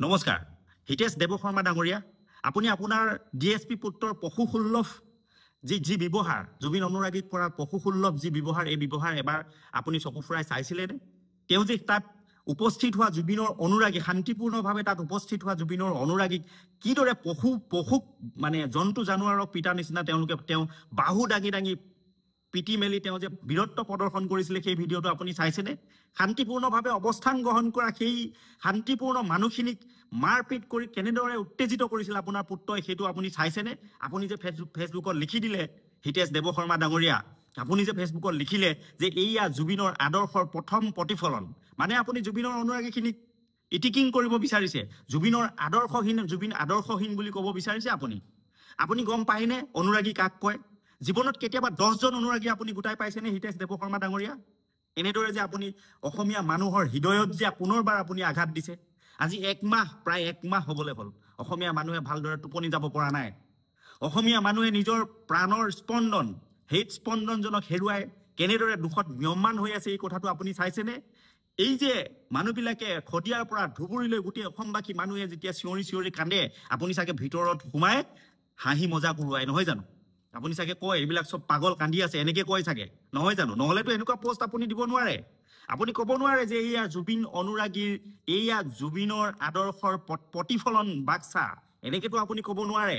নমস্কাৰ হিতেশ দেৱ শৰ্মা ডাঙৰীয়া আপুনি আপোনাৰ ডিএছপি পুত্ৰৰ পশুসুলভ যি ব্যৱহাৰ জুবিন অনুৰাগীক কৰা পশুসুলভ যি ব্যৱহাৰ এই ব্যৱহাৰ এবাৰ আপুনি চকু ফুৰাই চাইছিলে নে তেওঁ যে তাত উপস্থিত হোৱা জুবিনৰ অনুৰাগী শান্তিপূৰ্ণভাৱে তাত উপস্থিত হোৱা জুবিনৰ অনুৰাগীক কিদৰে পশুক মানে জন্তু জানুৱাৰক পিতা নিচিনা তেওঁলোকে তেওঁ বাহু দাঙি পিটি মেলি তেওঁ যে বীৰত্ব প্ৰদৰ্শন কৰিছিলে সেই ভিডিঅটো আপুনি চাইছেনে শান্তিপূৰ্ণভাৱে অৱস্থান গ্ৰহণ কৰা সেই শান্তিপূৰ্ণ মানুহখিনিক মাৰপিট কৰি কেনেদৰে উত্তেজিত কৰিছিল আপোনাৰ পুত্ৰই সেইটো আপুনি চাইছেনে আপুনি যে ফেচবুকত লিখি দিলে হিতেশ দেৱ শৰ্মা ডাঙৰীয়া আপুনি যে ফেচবুকত লিখিলে যে এইয়া জুবিনৰ আদৰ্শৰ প্ৰথম প্ৰতিফলন মানে আপুনি জুবিনৰ অনুৰাগীখিনিক ইটিকিং কৰিব বিচাৰিছে জুবিন আদৰ্শহীন বুলি ক'ব বিচাৰিছে আপুনি গম পায়নে অনুৰাগী কাক কয় জীৱনত কেতিয়াবা 10 জন অনুৰাগী আপুনি গোটাই পাইছেনে হিতেশ দেৱ শৰ্মা ডাঙৰীয়া এনেদৰে যে আপুনি অসমীয়া মানুহৰ হৃদয়ত যে পুনৰবাৰ আপুনি আঘাত দিছে আজি প্ৰায় এক মাহ হ'বলৈ হ'ল অসমীয়া মানুহে ভালদৰে টোপনি যাব পৰা নাই অসমীয়া মানুহে নিজৰ প্ৰাণৰ স্পন্দন হেড স্পন্দনজনক হেৰুৱাই কেনেদৰে দুখত ম্যমান হৈ আছে এই কথাটো আপুনি চাইছেনে এই যে মানুহবিলাকে খদিয়াৰ পৰা ধুবুৰীলৈ গোটেই অসমবাসী মানুহে যেতিয়া চিঞৰি কান্দে আপুনি চাগে ভিতৰত সোমাই হাঁহি মজাক উৰুৱাই নহয় জানো আপুনি চাগে কয় এইবিলাক সব পাগল কান্দি আছে এনেকে কয় চাগে নহয় জানো নহলেতো এনেকুৱা পোষ্ট আপুনি দিব নোৱাৰে আপুনি ক'ব নোৱাৰে যে এইয়া জুবিন অনুৰাগীৰ এইয়া জুবিনৰ আদৰ্শৰ প্ৰতিফলন বাক্সা এনেকেতো আপুনি ক'ব নোৱাৰে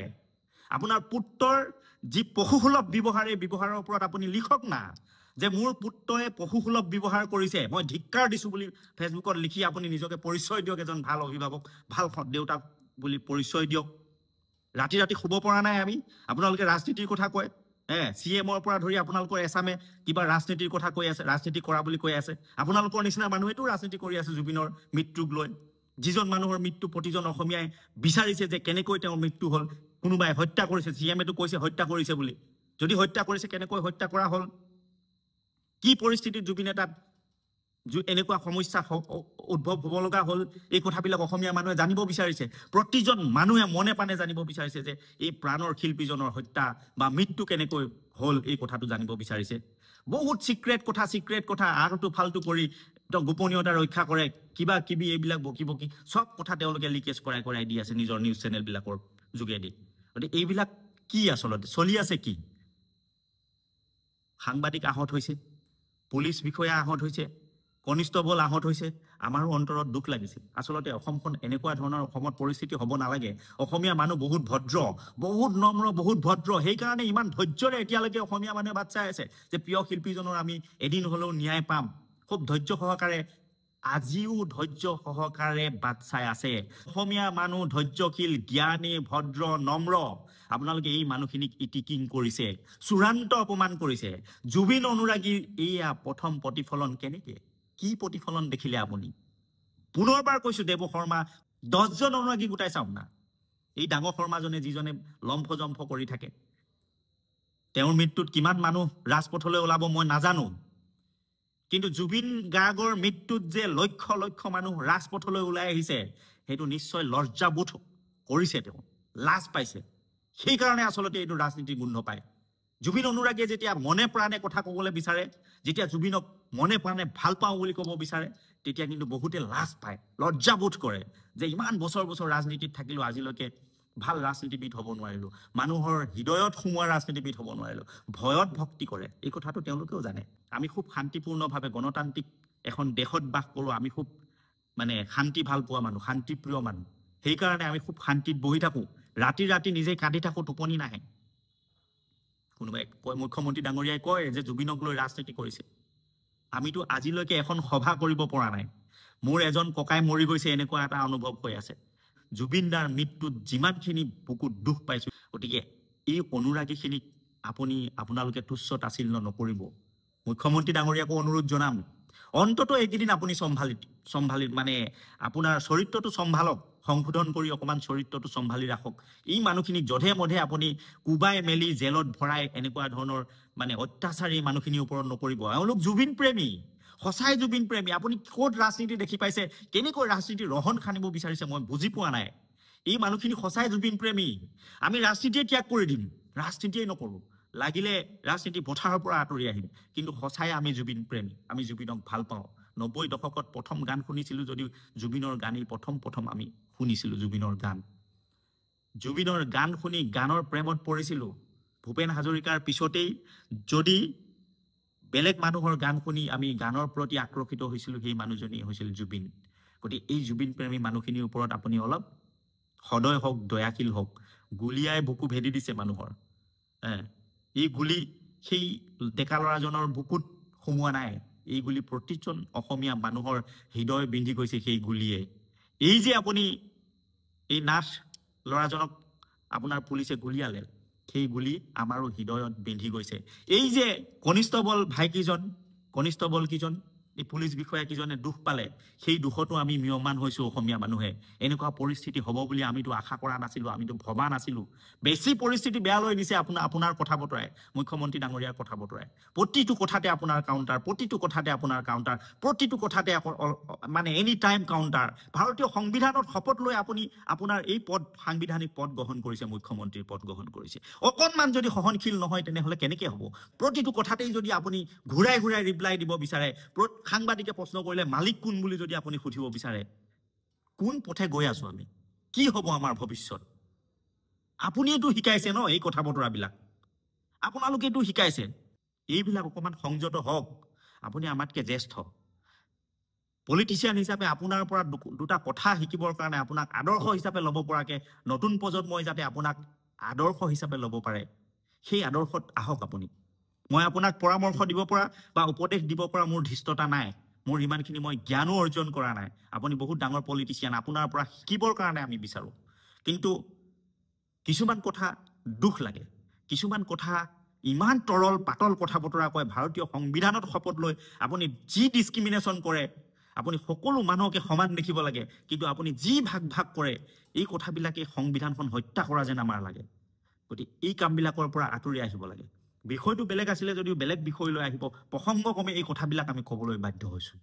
আপোনাৰ পুত্ৰৰ যি পশুসুলভ ব্যৱহাৰৰ ওপৰত আপুনি লিখক না যে মোৰ পুত্ৰয়ে পশুসুলভ ব্যৱহাৰ কৰিছে মই ধিক্কাৰ দিছো বুলি ফেচবুকত লিখি আপুনি নিজকে পৰিচয় দিয়ক এজন ভাল অভিভাৱক ভাল দেউতাক বুলি পৰিচয় দিয়ক ৰাতি শুব পৰা নাই আমি আপোনালোকে ৰাজনীতিৰ কথা কয় সিএমৰ পৰা ধৰি আপোনালোকৰ এছামে কিবা ৰাজনীতিৰ কথা কৈ আছে ৰাজনীতি কৰা বুলি কৈ আছে আপোনালোকৰ নিচিনা মানুহেতো ৰাজনীতি কৰি আছে জুবিনৰ মৃত্যুক লৈ যিজন মানুহৰ মৃত্যু প্ৰতিজন অসমীয়াই বিচাৰিছে যে কেনেকৈ তেওঁৰ মৃত্যু হ'ল কোনোবাই হত্যা কৰিছে সিএমএটো কৈছে হত্যা কৰিছে বুলি যদি হত্যা কৰিছে কেনেকৈ হত্যা কৰা হ'ল কি পৰিস্থিতিত জুবিনে তাত এনেকুৱা সমস্যা উদ্ভৱ হ'ব লগা হ'ল এই কথাবিলাক অসমীয়া মানুহে জানিব বিচাৰিছে প্ৰতিজন মানুহে মনে প্ৰাণে জানিব বিচাৰিছে যে এই প্ৰাণৰ শিল্পীজনৰ হত্যা বা মৃত্যু কেনেকৈ হ'ল এই কথাটো জানিব বিচাৰিছে বহুত সিক্ৰেট কথা আৰটো ফালতু কৰি গোপনীয়তা ৰক্ষা কৰে কিবা কিবি এইবিলাক বকি সব কথা তেওঁলোকে লিকেজ কৰাই দি আছে নিজৰ নিউজ চেনেলবিলাকৰ যোগেদি গতিকে এইবিলাক কি আচলতে চলি আছে কি সাংবাদিক আহত হৈছে পুলিচ বিষয়া আহত হৈছে কনিষ্টবল আহত হৈছে আমাৰো অন্তৰত দুখ লাগিছে আচলতে অসমখন এনেকুৱা ধৰণৰ অসমত পৰিস্থিতি হ'ব নালাগে অসমীয়া মানুহ বহুত ভদ্ৰ বহুত নম্ৰ বহুত ভদ্ৰ সেই কাৰণে ইমান ধৈৰ্যৰে এতিয়ালৈকে অসমীয়া মানুহে বাট চাই আছে যে প্ৰিয় শিল্পীজনৰ আমি এদিন হ'লেও ন্যায় পাম খুব ধৈৰ্য সহকাৰে আজিও ধৈৰ্য সহকাৰে বাট চাই আছে অসমীয়া মানুহ ধৈৰ্যশীল জ্ঞানী ভদ্ৰ নম্ৰ আপোনালোকে এই মানুহখিনিক ইটিকিং কৰিছে চূড়ান্ত অপমান কৰিছে জুবিন অনুৰাগীৰ এইয়া প্ৰথম প্ৰতিফলন কেনেকে কি প্ৰতিফলন দেখিলে আপুনি পুনৰবাৰ কৈছো দেৱ শৰ্মা 10 জন অনুৰাগী গোটাই চাওক না এই ডাঙৰ শৰ্মাজনে যিজনে লম্ফজম্ফ কৰি থাকে তেওঁৰ মৃত্যুত কিমান মানুহ ৰাজপথলৈ ওলাব মই নাজানো কিন্তু জুবিন গাৰ্গৰ মৃত্যুত যে লক্ষ মানুহ ৰাজপথলৈ ওলাই আহিছে সেইটো নিশ্চয় লজ্জাবোধ কৰিছে তেওঁ লাজ পাইছে সেই কাৰণে আচলতে এইটো ৰাজনীতিৰ গোন্ধ পায় জুবিন অনুৰাগীয়ে যেতিয়া মনে প্ৰাণে কথা ক'বলৈ বিচাৰে যেতিয়া জুবিনক মনে প্ৰাণে ভাল পাওঁ বুলি ক'ব বিচাৰে তেতিয়া কিন্তু বহুতে লাজ পায় লজ্জাবোধ কৰে যে ইমান বছৰ ৰাজনীতিত থাকিলো আজিলৈকে ভাল ৰাজনীতিবিদ হ'ব নোৱাৰিলো মানুহৰ হৃদয়ত সোমোৱা ৰাজনীতিবিদ হ'ব নোৱাৰিলো ভয়ত ভক্তি কৰে এই কথাটো তেওঁলোকেও জানে আমি খুব শান্তিপূৰ্ণভাৱে গণতান্ত্ৰিক এখন দেশত বাস কৰোঁ আমি খুব মানে শান্তি ভাল পোৱা মানুহ শান্তিপ্ৰিয় মানুহ সেই কাৰণে আমি খুব শান্তিত বহি থাকোঁ ৰাতি নিজে কাঁদি থাকোঁ টোপনি নাহে কোনোবাই কয় মুখ্যমন্ত্ৰী ডাঙৰীয়াই কয় যে জুবিনক লৈ ৰাজনীতি কৰিছে আমিতো আজিলৈকে এখন সভা কৰিব পৰা নাই মোৰ এজন ককাই মৰি গৈছে এনেকুৱা এটা অনুভৱ হৈ আছে জুবিন দাৰ মৃত্যুত যিমানখিনি বুকুত দুখ পাইছো গতিকে এই অনুৰাগীখিনিক আপোনালোকে তুচ্ছ তাচ্ছিল্য নকৰিব মুখ্যমন্ত্ৰী ডাঙৰীয়াকো অনুৰোধ জনাম অন্তত এইকেইদিন আপুনি চম্ভালি মানে আপোনাৰ চৰিত্ৰটো চম্ভালক সংশোধন কৰি অকমান চৰিত্ৰটো চম্ভালি ৰাখক এই মানুহখিনিক জধে মধে আপুনি কুবাই মেলি জেলত ভৰাই এনেকুৱা ধৰণৰ মানে অত্যাচাৰী মানুহখিনিৰ ওপৰত নকৰিব এওঁলোক জুবিন প্ৰেমী সঁচাই জুবিন প্ৰেমী আপুনি ক'ত ৰাজনীতি দেখি পাইছে কেনেকৈ ৰাজনীতি ৰহন খানিব বিচাৰিছে মই বুজি পোৱা নাই এই মানুহখিনি সঁচাই জুবিন প্ৰেমী আমি ৰাজনীতিয়ে ত্যাগ কৰি দিম ৰাজনীতিয়ে নকৰোঁ লাগিলে ৰাজনীতি পথাৰৰ পৰা আঁতৰি আহিম কিন্তু সঁচাই আমি জুবিন প্ৰেমী আমি জুবিনক ভাল পাওঁ 90 দশকত প্ৰথম গান শুনিছিলোঁ যদিও জুবিনৰ গানেই প্ৰথম আমি শুনিছিলোঁ জুবিনৰ গান শুনি গানৰ প্ৰেমত পৰিছিলোঁ ভূপেন হাজৰিকাৰ পিছতেই যদি বেলেগ মানুহৰ গান শুনি আমি গানৰ প্ৰতি আকৰ্ষিত হৈছিলোঁ সেই মানুহজনী হৈছিল জুবিন গতিকে এই জুবিন প্ৰেমী মানুহখিনিৰ ওপৰত আপুনি অলপ সদয় হওক দয়াশীল হওক গুলিয়াই বুকু ভেদি দিছে মানুহৰ এই গুলি সেই ডেকা ল'ৰাজনৰ বুকুত সোমোৱা নাই এই গুলি প্ৰতিজন অসমীয়া মানুহৰ হৃদয় বিন্ধি গৈছে সেই গুলিয়ে এই যে আপুনি এই নাথ ল'ৰাজনক আপোনাৰ পুলিচে গুলিয়ালে সেই গুলি আমাৰো হৃদয়ত বিন্ধি গৈছে এই যে কনিষ্টবল কিজন এই পুলিচ বিষয়া কিজনে দুখ পালে সেই দুখতো আমি মিয়মান হৈছো অসমীয়া মানুহে এনেকুৱা পৰিস্থিতি হ'ব বুলি আমিতো আশা কৰা নাছিলো আমিতো ভবা নাছিলো বেছি পৰিস্থিতি বেয়া লৈ দিছে আপোনাৰ কথা বতৰাই মুখ্যমন্ত্ৰী ডাঙৰীয়াৰ কথা বতৰাই প্ৰতিটো কথাতে আপোনাৰ কাউন্টাৰ প্ৰতিটো কথাতে মানে এনি টাইম কাউন্টাৰ ভাৰতীয় সংবিধানত শপত লৈ আপুনি আপোনাৰ এই সাংবিধানিক পদ গ্ৰহণ কৰিছে মুখ্যমন্ত্ৰীৰ পদ গ্ৰহণ কৰিছে অকণমান যদি সহনশীল নহয় তেনেহলে কেনেকৈ হ'ব প্ৰতিটো কথাতেই যদি আপুনি ঘূৰাই ৰিপ্লাই দিব বিচাৰে সাংবাদিকে প্ৰশ্ন কৰিলে মালিক কোন বুলি যদি আপুনি সুধিব বিচাৰে কোন পথে গৈ আছো আমি কি হ'ব আমাৰ ভৱিষ্যত আপুনিটো শিকাইছে ন এই কথা বতৰাবিলাক আপোনালোকেটো শিকাইছে এইবিলাক অকমান সংযত হওক আপুনি আমাতকে জ্যেষ্ঠ পলিটিচিয়ান হিচাপে আপোনাৰ পৰা দুটা কথা শিকিবৰ কাৰণে আপোনাক আদৰ্শ হিচাপে ল'ব পৰাকে নতুন প্ৰজন্মই যাতে আপোনাক আদৰ্শ হিচাপে ল'ব পাৰে সেই আদৰ্শত আহক আপুনি মই আপোনাক পৰামৰ্শ দিব পৰা বা উপদেশ দিব পৰা মোৰ ধৃষ্টতা নাই মোৰ ইমানখিনি মই জ্ঞানো অৰ্জন কৰা নাই আপুনি বহুত ডাঙৰ পলিটিচিয়ান আপোনাৰ পৰা শিকিবৰ কাৰণে আমি বিচাৰো কিন্তু কিছুমান কথা দুখ লাগে কিছুমান কথা ইমান তৰল পাতল কথা বতৰা কয় ভাৰতীয় সংবিধানত শপত লৈ আপুনি যি ডিসক্ৰিমিনেশন কৰে আপুনি সকলো মানুহকে সমান দেখিব লাগে কিন্তু আপুনি যি ভাগ কৰে এই কথাবিলাকে সংবিধানখন হত্যা কৰা যেন আমাৰ লাগে গতি এই কামবিলাকৰ পৰা আঁতৰি আহিব লাগে বিষয়টো বেলেগ আছিল যদিও বেলেগ বিষয় লৈ আহিব প্ৰসংগক্ৰমে এই কথাবিলাক আমি ক'বলৈ বাধ্য হৈছো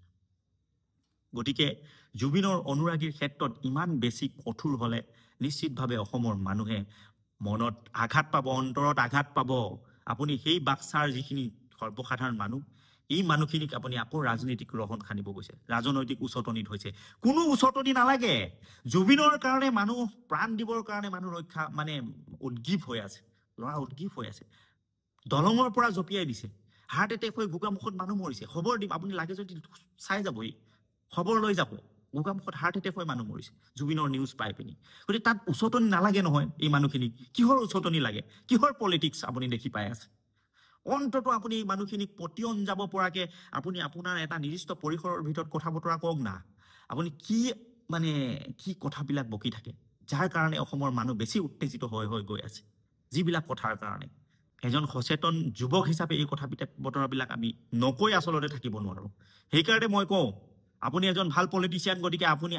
গতিকে জুবিনৰ অনুৰাগীৰ ক্ষেত্ৰত ইমান বেছি কঠোৰ হলে নিশ্চিতভাৱে অসমৰ মানুহে মনত আঘাত পাব অন্তৰত আঘাত পাব আপুনি সেই বাক্সাৰ যিখিনি সৰ্বসাধাৰণ মানুহ এই মানুহখিনিক আপুনি আকৌ ৰাজনৈতিক ৰহন খানিব গৈছে ৰাজনৈতিক উচতনিত হৈছে কোনো উচতনি নালাগে জুবিনৰ কাৰণে মানুহ প্ৰাণ দিবৰ কাৰণে মানুহ ৰক্ষা মানে উদ্গীপ হৈ আছে লৰা উদ্গীপ হৈ আছে দলঙৰ পৰা জপিয়াই দিছে হাৰ্ট এটেক হৈ গোগামুখত মানুহ মৰিছে খবৰ দিম আপুনি লাগে যদি চাই যাবই খবৰ লৈ যাব গোগামুখত হাৰ্ট এটেক হৈ মানুহ মৰিছে জুবিনৰ নিউজ পাই পিনি গতিকে তাত উচতনি নালাগে নহয় এই মানুহখিনি কিহৰ উচতনি লাগে কিহৰ পলিটিক্স আপুনি দেখি পাই আছে অন্তত আপুনি এই মানুহখিনিক পতিয়ন যাব পৰাকে আপুনি আপোনাৰ এটা নিৰ্দিষ্ট পৰিসৰৰ ভিতৰত কথা বতৰা কওক না আপুনি কি কথাবিলাক বকি থাকে যাৰ কাৰণে অসমৰ মানুহ বেছি উত্তেজিত হৈ গৈ আছে যিবিলাক কথাৰ কাৰণে এজন সচেতন যুৱক হিচাপে এই বতৰাবিলাক আমি নকৈ আচলতে থাকিব নোৱাৰো সেইকাৰণে মই কওঁ আপুনি এজন ভাল পলিটিচিয়ান গতিকে আপুনি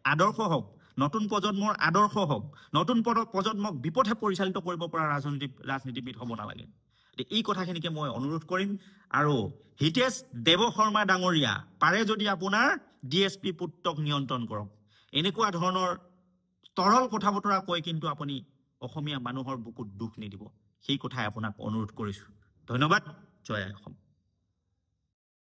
আদৰ্শ হওক নতুন প্ৰজন্মৰ আদৰ্শ হওক নতুন প্ৰজন্মক বিপথে পৰিচালিত কৰিব পৰা ৰাজনীতিবিদ হ'ব নালাগে এই কথাখিনিকে মই অনুৰোধ কৰিম আৰু হিতেশ দেৱ শৰ্মা ডাঙৰীয়া পাৰে যদি আপোনাৰ ডিএছপি পুত্ৰক নিয়ন্ত্ৰণ কৰক এনেকুৱা ধৰণৰ তৰল কথা বতৰা কৈ কিন্তু আপুনি অসমীয়া মানুহৰ বুকুত দুখ নিদিব সেই কথাই আপোনাক অনুৰোধ কৰিছো ধন্যবাদ জয় অসম